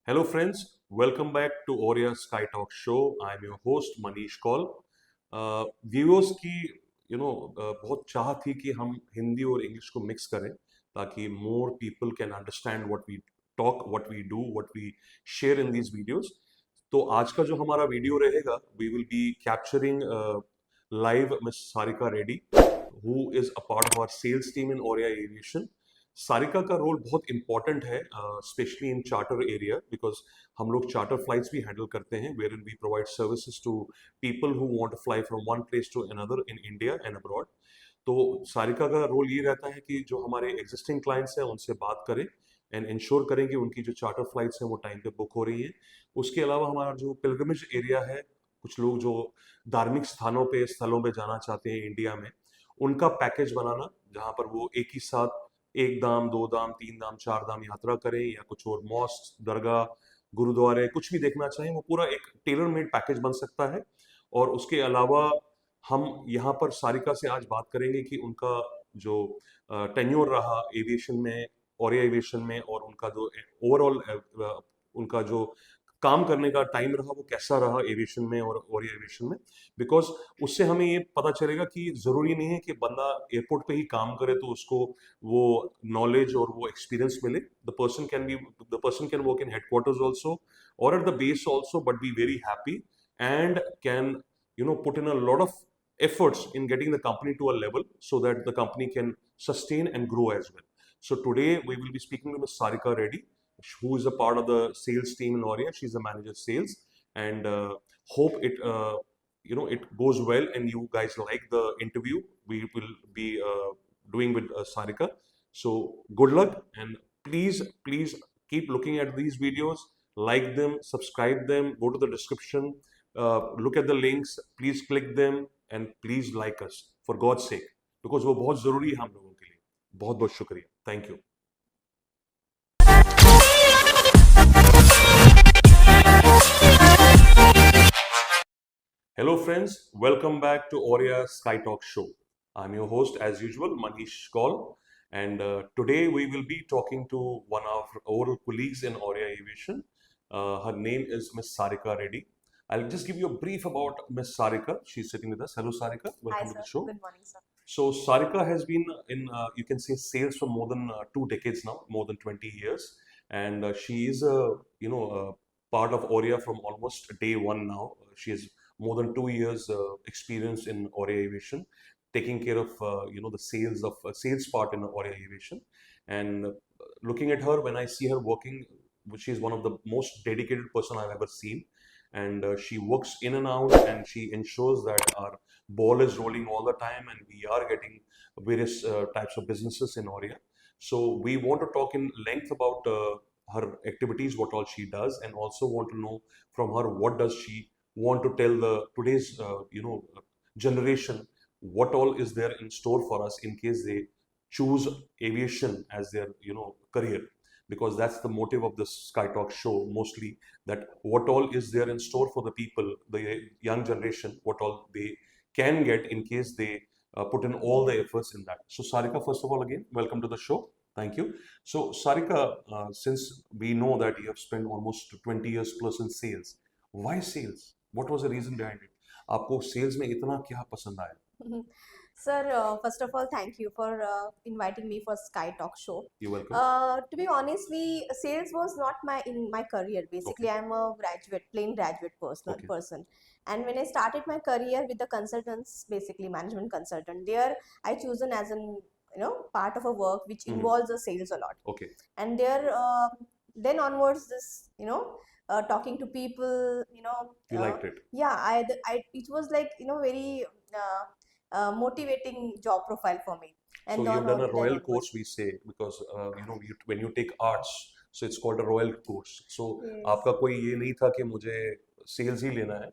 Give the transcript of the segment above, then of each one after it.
Hello, friends. Welcome back to Aurea Sky Talk Show. I'm your host Manish Kaul. Viewers की बहुत चाह थी कि हम हिंदी और इंग्लिश को मिक्स करें ताकि more people can understand what we talk, what we do, what we share in these videos. तो आज का जो हमारा वीडियो रहेगा, we will be capturing live Miss Sarika Reddy, who is a part of our sales team in Oria aviation. Sarika का role बहुत important है, specially in charter area, because हम लोग चार्टर फ्लाइट्स भी हैंडल करते हैं, where in we provide services to people who want to fly from one place to another in India and abroad. तो सारिका का रोल ये रहता है कि जो हमारे एग्जिस्टिंग क्लाइंट्स हैं उनसे बात करें एंड इंश्योर करें कि उनकी जो चार्टर फ्लाइट्स हैं वो टाइम पे बुक हो रही हैं. उसके अलावा हमारा जो पिलग्रिमेज एरिया है, कुछ लोग जो धार्मिक स्थानों पे स्थलों पे जाना चाहते हैं इंडिया में, उनका पैकेज बनाना जहाँ पर वो एक ही साथ एक धाम, दो धाम, तीन धाम, चार धाम यात्रा करें या कुछ और मॉस्क, दरगाह, गुरुद्वारे कुछ भी देखना चाहें, वो पूरा एक टेलर मेड पैकेज बन सकता है. और उसके अलावा हम यहाँ पर सारिका से आज बात करेंगे कि उनका जो टेन्योर रहा एविएशन में, और एविएशन में, और उनका जो ओवरऑल उनका जो काम करने का टाइम रहा वो कैसा रहा एविएशन में और एविएशन में. बिकॉज उससे हमें ये पता चलेगा कि ज़रूरी नहीं है कि बंदा एयरपोर्ट पे ही काम करे तो उसको वो नॉलेज और वो एक्सपीरियंस मिले. The person can work in headquarters also और at the base also, but be very happy and can put in a lot of efforts in getting the company to a level so that the company can sustain and grow as well. So today we will be speaking to Ms. Sarika Reddy, who is a part of the sales team in Aurea. She's the manager of sales, and hope it goes well and you guys like the interview we will be doing with Sarika. So good luck, and please keep looking at these videos, like them, subscribe them, go to the description, look at the links, please click them, and please like us for God's sake, because वो बहुत जरूरी है हम लोगों के लिए. बहुत बहुत शुक्रिया. Thank you. Hello friends, welcome back to Aurea Sky Talk Show. I'm your host as usual, Manish Kaul, and today we will be talking to one of our colleagues in Aurea Aviation. Her name is Miss Sarika Reddy. I'll just give you a brief about Miss Sarika. She's sitting with us. Hello Sarika, Hi, welcome to sir. the show. Good morning, sir. So Sarika has been in, you can say, sales for more than 2 decades now, more than 20 years, and she is a part of Aurea from almost day one now. She has more than 2 years experience in Aurea Aviation, taking care of the sales of sales part in Aurea Aviation. And looking at her, when I see her working, she is one of the most dedicated person I've ever seen, and she works in and out, and she ensures that our ball is rolling all the time and we are getting various types of businesses in Aurea. So we want to talk in length about her activities, what all she does, and also want to know from her what does she want to tell the today's generation, what all is there in store for us in case they choose aviation as their career, because that's the motive of this Sky Talk show mostly, that what all is there in store for the people, the young generation, what all they can get in case they put in all the efforts in that. So Sarika, first of all, again, welcome to the show. Thank you. So Sarika, since we know that you have spent almost 20 years plus in sales, why sales? What was the reason behind it? आपको sales में इतना क्या पसंद आया? Sir, first of all, thank you for inviting me for Sky Talk show. You're welcome. To be honestly, sales was not my career. Basically, Okay. I'm a plain graduate Okay. person. And when I started my career with the consultants, basically management consultant, there I chosen as an part of a work which Mhm. involves the sales a lot. Okay. And there, then onwards, this talking to people, You liked it. yeah, it was like very motivating job profile for me. And So you've done a then royal onwards. course, we say, because when you take arts, so it's called a royal course. So Yes. आपका कोई ये नहीं था कि मुझे sales ही लेना है,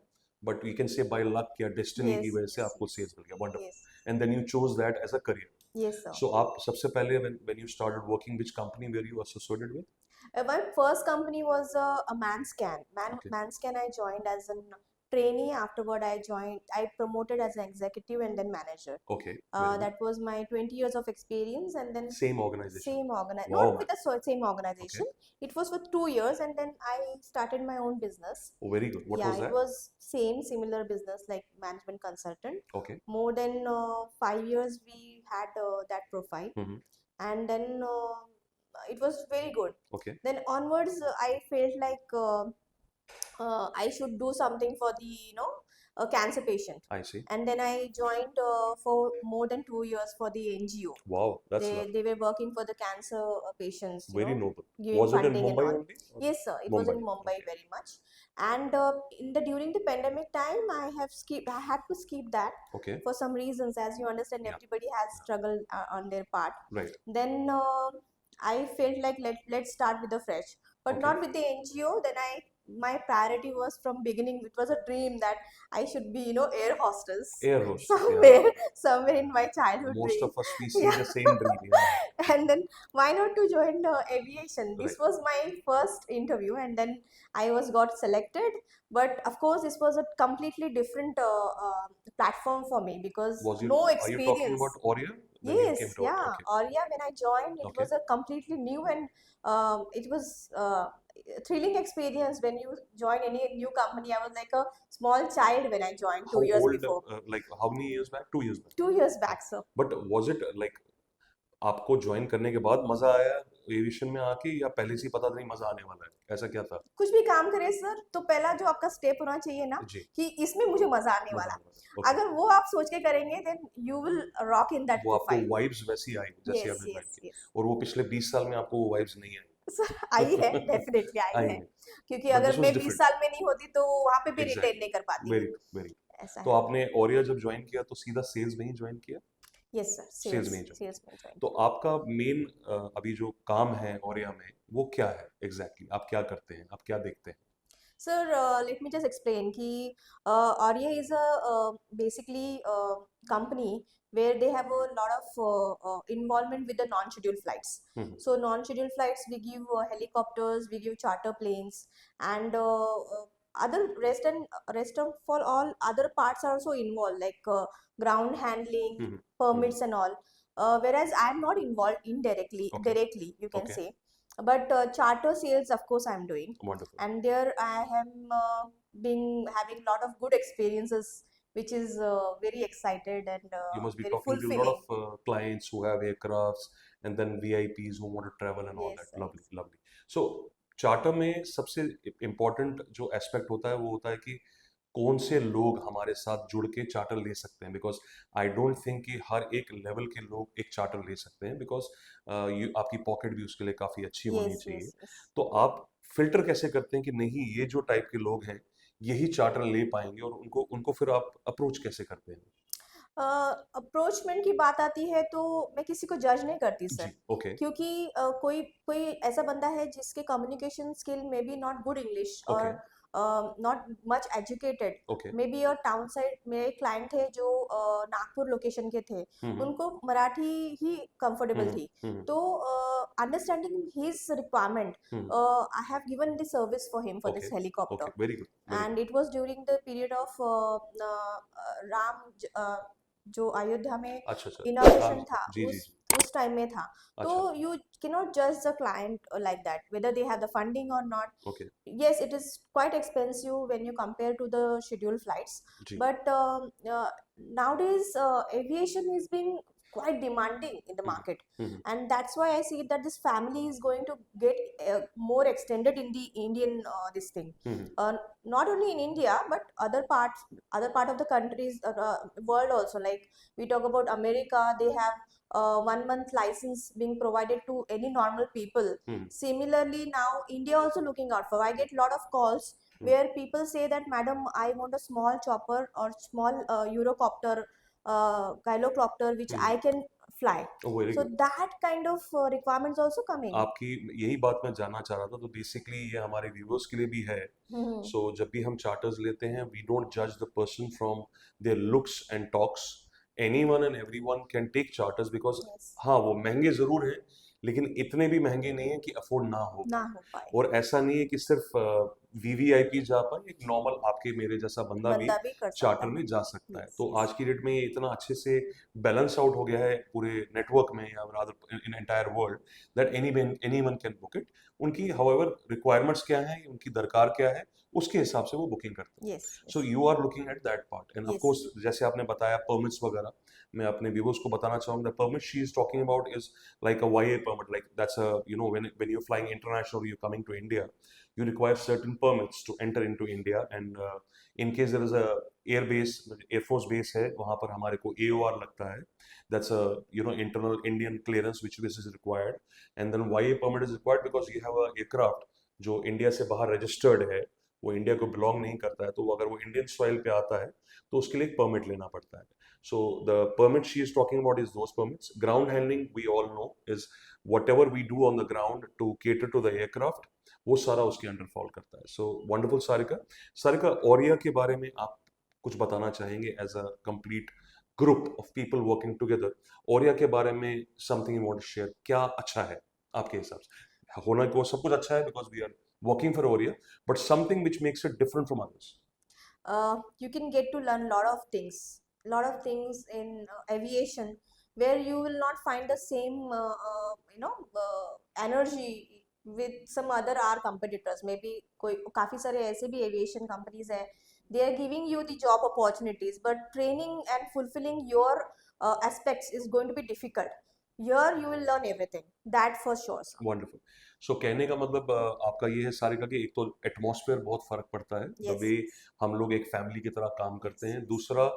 but we can say by luck या destiny की Yes, वजह से yes, आपको sales मिल गया. Wonderful. yes, And then you chose that as a career. yes, sir. So आप सबसे पहले when you started working, which company were you associated with? My first company was a Man Scan. Okay. Man Scan I joined as an trainee. Afterward, I promoted as an executive and then manager. Okay, very good. That was my 20 years of experience, and then Same organization. Wow. not with the same organization. It was for 2 years, and then I started my own business. Oh, very good. What Yeah, was it that? was similar business like management consultant. Okay. More than 5 years we had that profile, Mhm. and then it was very good. Okay. Then onwards, I felt like I should do something for the a cancer patient, I see. and then I joined for more than 2 years for the NGO. Wow, that's They lovely. they were working for the cancer patients, Very noble. giving Was it in funding and Mumbai all. only? Or- Yes, sir. It was in Mumbai. Mumbai Okay. very much. And during the pandemic time, I had to skip that Okay. for some reasons. As you understand, Yeah. everybody has struggle on their part. Right. Then I felt like let's start with the fresh, but Okay. not with the NGO. Then my priority was from beginning. It was a dream that I should be air hostess Air host. Yeah. somewhere in my childhood Most dream. of us we see Yeah. the same dream. Yeah. And then why not to join aviation? This Right. was my first interview, and then I got selected. But of course, this was a completely different platform for me because Was you? no Are you talking experience. about Aurea? When you Yes, came to yeah. Okay. Arya, when I joined, it Okay. was a completely new, and it was thrilling experience when you join any new company. I was like a small child when I joined How 2 years old? before. Like how many years back? 2 years back. 2 years back, sir. But was it like आपको join करने के बाद मजा आया aviation में आके या पहले से ही पता था नहीं मजा आने वाला है ऐसा क्या था कुछ भी काम करे सर, तो पहला जो आपका स्टेप होना चाहिए ना जी कि इसमें मुझे मजा आने मजा वाला है। आने वाला है। Okay. अगर वो आप सोच के करेंगे, then you will rock in that वो आपको प्रोफाइल। वाइब्स वैसी आई जैसे यस आपने ज्वाइन यस की यस और वो पिछले 20 साल में आपको वो वाइब्स नहीं आई सर, आई है, डेफिनेटली आई है, आएंगे क्योंकि बट अगर दिस मैं वाज 20 डिफरेंट साल में नहीं होती तो वहां पे भी रिटेन एग्जैक्टली नहीं कर पाती। वेरी वेरी ऐसा तो है। आपने ओरिया जब ज्वाइन किया तो सीधा सेल्स में ही ज्वाइन किया यस सर, सेल्स में ही ज्वाइन सेल्स में ज्वाइन। तो आपका मेन अभी जो काम है ओरिया में वो क्या है एग्जैक्टली आप क्या करते हैं आप क्या देखते हैं Sir, let me just explain कि Arya is a basically company where they have a lot of involvement with the non-scheduled flights. Hmm So non-scheduled flights, we give helicopters, we give charter planes, and other rest of for all other parts are also involved, like ground handling, hmm permits and all. Whereas I am not involved indirectly, Okay. directly you can Okay. say. But charter sales, of course, I'm doing, wonderful and there I am been having a lot of good experiences, which is very excited and You must be very talking to a lot fulfilling. of clients who have aircrafts and then VIPs who want to travel and all Yes, that. sir. Lovely, lovely. So, charter में सबसे important जो aspect होता है वो होता है कि कौन से लोग हमारे साथ जुड़ के चार्टर ले सकते हैं बिकॉज आई डोंट थिंक कि हर एक लेवल के लोग एक चार्टर ले सकते हैं बिकॉज आपकी पॉकेट भी उसके लिए काफ़ी अच्छी होनी Yes, चाहिए yes, yes. तो आप फिल्टर कैसे करते हैं कि नहीं ये जो टाइप के लोग हैं यही चार्टर ले पाएंगे और उनको उनको फिर आप अप्रोच कैसे करते हैं अप्रोचमेंट की बात आती है तो मैं किसी को जज नहीं करती जी सर, ओके क्योंकि कोई कोई ऐसा बंदा है जिसके कम्युनिकेशन स्किल में be not good English okay और not much educated, okay maybe और टाउन साइड मेरे क्लाइंट थे जो नागपुर लोकेशन के थे, उनको मराठी ही कंफर्टेबल थी, तो understanding his requirement I have given the service for him for this okay helicopter, very good and it was during the period of जो अयोध्या में अच्छा अच्छा इनॉग्रेशन हाँ था, जी जी उस जी टाइम में था, तो अच्छा you cannot judge the client like that whether they have the funding or not. Okay Yes, it is quite expensive when you compare to the scheduled flights, जी but nowadays aviation is being quite demanding in the market, and that's why I see that this family is going to get more extended in the Indian this thing, not only in India but other part of the countries, world also, like we talk about America, they have 1 month license being provided to any normal people. Similarly, now India also looking out for. I get a lot of calls where people say that, Madam, I want a small chopper or small Eurocopter, Gyrocopter, which I can fly. Oh, very So good. that kind of requirements also coming. आपकी यही बात मैं जानना चाह रहा था तो basically ये हमारे व्यूअर्स के लिए भी है सो जब भी हम चार्टर्स लेते हैं वी डोंट जज the person from their looks and talks anyone and everyone can take charters because Yes. हाँ वो महंगे ज़रूर हैं लेकिन इतने भी महंगे नहीं हैं कि अफोर्ड ना हो ना हो पाए. और ऐसा नहीं है कि सिर्फ वीवीआईपी जा पाए, एक नॉर्मल आपके मेरे जैसा बंदा भी बंदा भी कर सकता चार्टर है। में जा सकता है। यस तो यस आज की डेट में ये इतना अच्छे से बैलेंस आउट हो गया है पूरे नेटवर्क में, या rather in entire world, that anyone can book it. उनकी हाउएवर रिक्वायरमेंट्स क्या है, उनकी दरकार क्या है, उसके हिसाब से वो बुकिंग करते हैं। Yes so yes you are looking at that part, and of yes course जैसे आपने बताया परमिट्स वगैरह, मैं अपने व्यूअर्स को बताना चाहूंगा, the permit she is talking about is like a YA permit, like that's a, you know, when you're flying international, you're coming to India, you require certain permits to enter into India, and in case there is a air base, air force base है वहाँ पर हमारे को AOR लगता है, that's a, you know, internal Indian clearance which is required, and then YA permit is required because you have a aircraft जो India से बाहर रजिस्टर्ड है, वो इंडिया को बिलोंग नहीं करता है, तो वो अगर वो इंडियन सॉइल पे आता है तो उसके लिए एक परमिट लेना पड़ता है। So the permit she is talking about is those permits. Ground handling, we all know, is whatever we do on the ground to cater to the aircraft, वो सारा उसके अंडर फॉल करता है। So wonderful Sarika. सारिका, ओरिया के बारे में आप कुछ बताना चाहेंगे as a complete group of people working together? ओरिया के बारे में something you want to share, क्या अच्छा है आपके हिसाब से? होना को सब कुछ अच्छा है because we are working for Oria, but something which makes it different from others. You can get to learn lot of things in aviation where you will not find the same energy with some other our competitors. Maybe कोई काफी सारे ऐसे भी aviation companies है, they are giving you the job opportunities, but training and fulfilling your aspects is going to be difficult. Here you will learn everything, that for sure, sir. Wonderful. So कहने का मतलब आपका ये है सारिका कि एक तो एटमॉस्फेयर बहुत फर्क पड़ता है, द Yes, वे yes, हम लोग एक फैमिली की तरह काम करते yes, हैं। yes, दूसरा,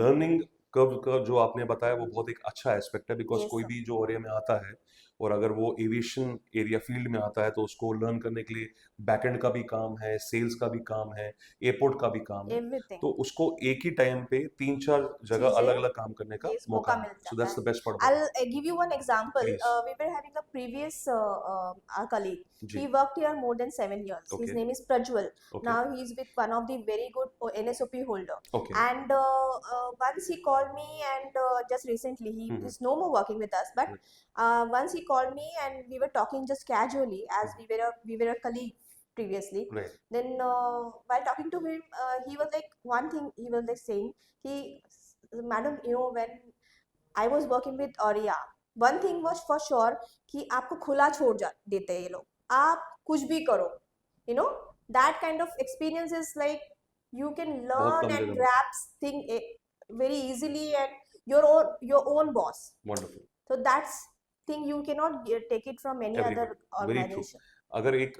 लर्निंग कर्व का जो आपने बताया वो बहुत एक अच्छा एस्पेक्ट है, बिकॉज yes, कोई sir. भी जो एरिया में आता है और अगर वो एविएशन एरिया फील्ड में आता है तो उसको लर्न करने के लिए बैकएंड का भी काम है, सेल्स का भी काम है, एयरपोर्ट का भी काम है, Everything. तो उसको एक ही टाइम पे 3-4 जगह अलग चीजें अलग काम करने का yes मौका मौका मिले। मिल सो जाता दैट्स है. The best part I'll about give you one example. Please. We were having a previous our colleague. जी। He worked here more than 7 years. His okay name is Prajwal. Okay Now he is with one of the very good NSOP holder. Okay. And once he called me, and just recently he hmm is no more working with us. But once he called me and we were talking just casually, as we were a colleague previously. Right. Then while talking to him, he was like one thing he was like saying, he, madam, you know, when I was working with Aurea, one thing was for sure कि आपको खुला छोड़ जा देते हैं ये लोग, आप कुछ भी करो, you know, that kind of experience is like you can बहुत learn कम and जगह में। grasp thing very easily, and your own boss. Wonderful. So that's thing you cannot take it from any other everyone, very true. organization. अगर एक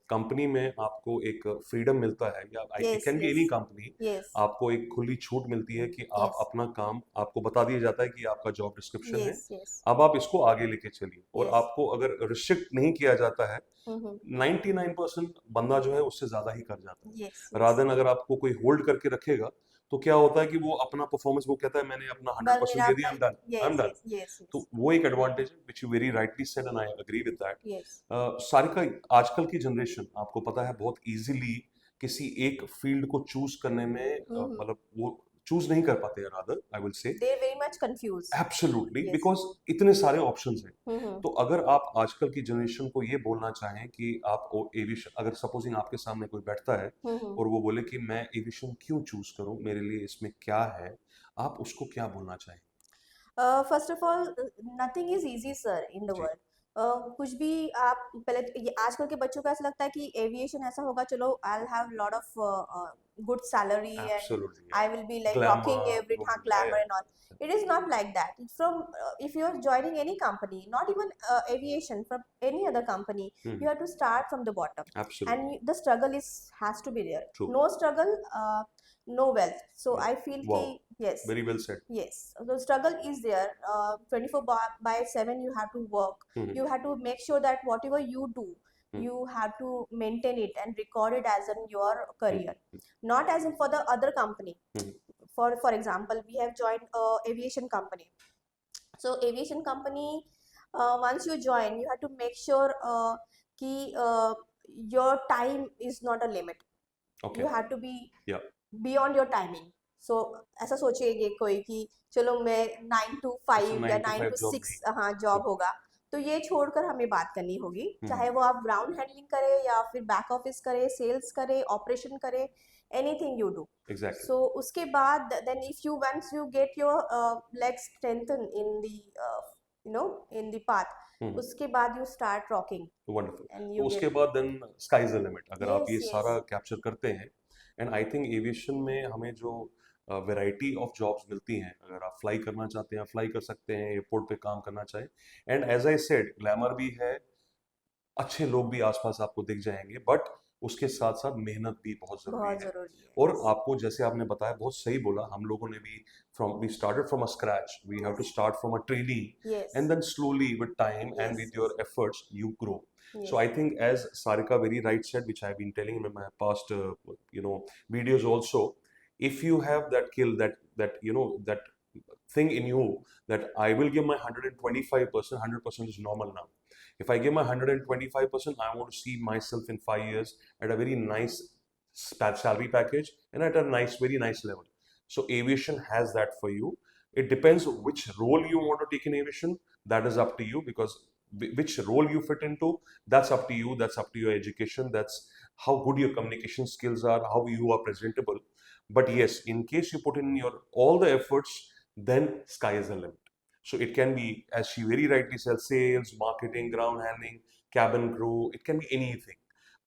company में आपको एक freedom मिलता है, या it Yes, can be yes, any company, yes, आपको एक खुली छूट मिलती है कि आप yes, अपना काम, आपको बता दिया जाता है कि आपका जॉब डिस्क्रिप्शन है, yes, yes, अब आप इसको आगे लेके चलिए, और yes. आपको अगर रिस्ट्रिक्ट नहीं किया जाता है, Mm-hmm. 99% बंदा जो है उससे ज्यादा ही कर जाता है। Yes, yes. रादर अगर आपको कोई होल्ड करके रखेगा तो क्या होता है कि वो अपना परफॉर्मस, वो कहता है मैंने अपना But 100% मेरा दे दिया, अपना I am yes, done. yes, yes, तो yes, वो एक एडवांटेज है which you very rightly said, and I agree with that. yes. Sarika, आजकल की जनरेशन आपको पता है बहुत इजीली किसी एक फील्ड को चूज करने में Mm-hmm. मतलब वो चूज नहीं कर पाते हैं, rather I will say. They're very much confused. Absolutely, Yes. Because इतने सारे ऑप्शंस हैं। Mm-hmm. तो अगर आप आजकल की जनरेशन को ये बोलना चाहें कि आप एविएशन, अगर सपोजिंग आपके सामने कोई बैठता है Mm-hmm. और वो बोले कि मैं एविएशन क्यों चूज करूं, मेरे लिए इसमें क्या है, आप उसको क्या बोलना चाहें? First of all, nothing is easy, sir, in the ji. world. कुछ भी आप पहले ये आजकल के बच्चों को ऐसा लगता है कि एविएशन ऐसा होगा, चलो I'll have lot of good salary and absolutely, I will be like glamour, rocking every glamour and all. It is not like that. It's from if you are joining any company, not even aviation, from any other company, you have to start from the bottom, absolutely and the struggle is has to be there. True. No struggle, no wealth. So I feel wow, कि yes. Very well said. Yes, the struggle is there. 24 by 7 you have to work. You have to make sure that whatever you do, you have to maintain it and record it as in your career, not as in for the other company. For example, we have joined a aviation company. So aviation company, once you join, you have to make sure कि your time is not a limit. Okay You have to be या beyond your timing. So ऐसा सोचेंगे कोई कि चलो मैं 9 to 5 या 9 to 9 5 to job 6 नहीं। हाँ जॉब होगा, तो ये छोड़कर हमें बात करनी होगी, हम्म, चाहे वो आप ग्राउंड हैंडलिंग करें या फिर बैक ऑफिस करें, सेल्स करें, ऑपरेशन करें, anything you do. Exactly. So उसके बाद then if you once you get your legs strengthened in the in the path, उसके बाद you start rocking wonderful. and तो you उसके get बाद then sky is the limit अगर आप yes ये yes सारा कैप्चर करते हैं. एंड आई थिंक एविएशन में हमें जो वैरायटी ऑफ जॉब्स मिलती हैं, अगर आप फ्लाई करना चाहते हैं फ्लाई कर सकते हैं, एयरपोर्ट पे काम करना चाहें. And as I said glamour भी है, अच्छे लोग भी आसपास आपको दिख जाएंगे, बट उसके साथ साथ मेहनत भी बहुत जरूरी बहुत है. जरूरी है. और yes आपको जैसे आपने बताया बहुत सही बोला, हम लोगों ने भी we started from a scratch, we have to start from a trainee yes and then slowly with time and yes with your efforts you grow. So I yes think as Sarika very right said, which I've been telling in my past videos also, if you have that kill, that thing in you, that I will give my 125%, 100% is normal now. If I give my 125%, I want to see myself in 5 years at a very nice salary package and at a very nice level. So aviation has that for you. It depends which role you want to take in aviation. That is up to you, because which role you fit into, that's up to you. That's up to your education. That's how good your communication skills are, how you are presentable. But yes, in case you put in your all the efforts, then sky is the limit. So it can be, as she very rightly said, sales, marketing, ground handling, cabin crew. It can be anything.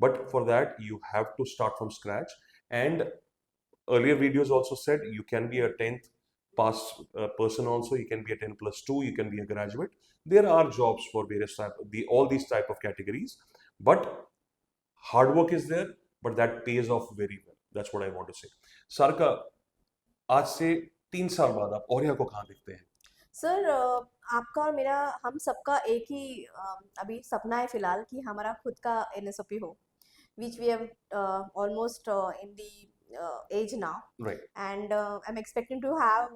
But for that, you have to start from scratch. And earlier videos also said you can be a 10th pass person also, you can be a 10 plus 2, you can be a graduate. There are jobs for various all these type of categories, but hard work is there, but that pays off very well. That's what I want to say. Sarika, आज से 3 साल बाद आप औरिया को कहाँ देखते हैं? Sir आपका और मेरा, हम सबका एक ही अभी सपना है फिलहाल कि हमारा खुद का एनएसओपी हो, which we have almost in the age now, Right. and I'm expecting to have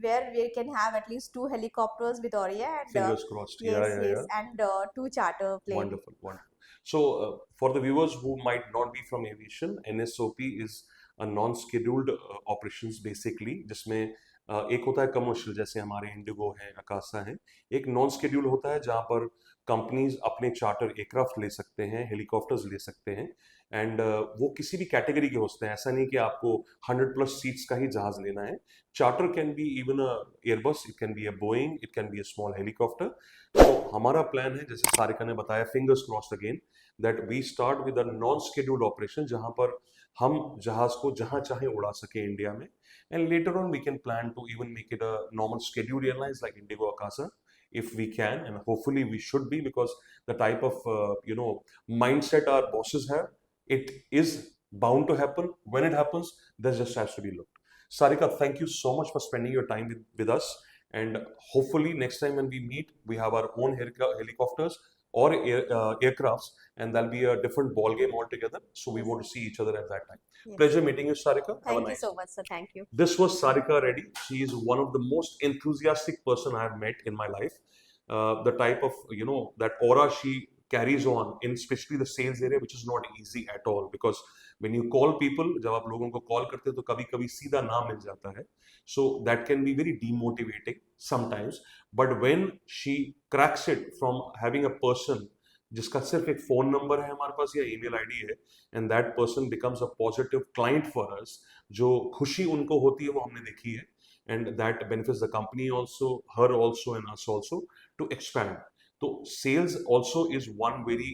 where we can have at least 2 helicopters with Aurea and Fingers crossed. yes Yeah, yeah, yes yeah. and 2 charter plane. Wonderful, wonderful. So, for the viewers who might not be from aviation, NSOP is a non-scheduled operations basically, जिसमें एक होता है commercial, जैसे हमारे Indigo है, अकासा है. एक non schedule होता है जहाँ पर कंपनीज अपने चार्टर एयरक्राफ्ट ले सकते हैं, हेलीकॉप्टर्स ले सकते हैं. एंड वो किसी भी कैटेगरी के होते हैं, ऐसा नहीं कि आपको 100+ सीट्स का ही जहाज लेना है. Charter can be even a Airbus, it can be a Boeing, it can be a small helicopter. तो हमारा प्लान है, जैसे सारिका ने बताया, fingers crossed again, that we start with a non scheduled operation, जहां पर हम जहाज को जहां चाहे उड़ा सके इंडिया में. And later on we can plan to even make it a normal scheduled airlines like IndiGo, Akasa, if we can, and hopefully we should be, because the type of mindset our bosses have, it is bound to happen. When it happens, there just has to be looked. Sarika, thank you so much for spending your time with us. And hopefully next time when we meet, we have our own helicopters or aircrafts, and that'll be a different ball game altogether. So we Yes. want to see each other at that time. Yes. Pleasure meeting you, Sarika. Have a Thank you nice so day. much, sir. Thank you. This was Sarika Reddy. She is one of the most enthusiastic person I have met in my life. The type of, that aura she carries on in especially the sales area, which is not easy at all, because when you call people, जब आप लोगों को call करते हो तो कभी-कभी सीधा नाम मिल जाता है. So that can be very demotivating sometimes. But when she cracks it from having a person जिसका सिर्फ एक फोन नंबर है हमारे पास या ईमेल आईडी है, and that person becomes a positive client for us, जो खुशी उनको होती है वो हमने देखी है, and that benefits the company also, हर also and us also to expand. तो sales also is one very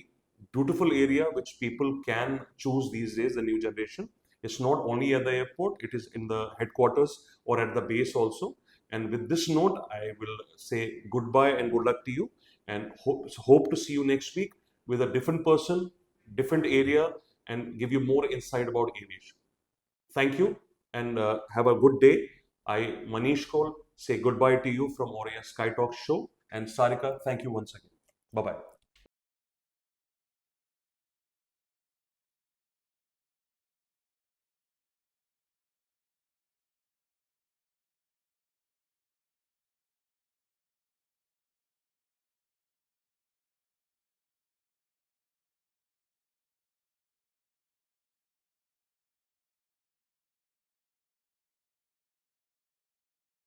beautiful area which people can choose these days, the new generation. It's not only at the airport, it is in the headquarters or at the base also. And with this note, I will say goodbye and good luck to you, and hope to see you next week with a different person, different area, and give you more insight about aviation. Thank you, and have a good day. I, Manish Kaul, say goodbye to you from Aurea Sky Talk Show, and Sarika, thank you once again. Bye-bye.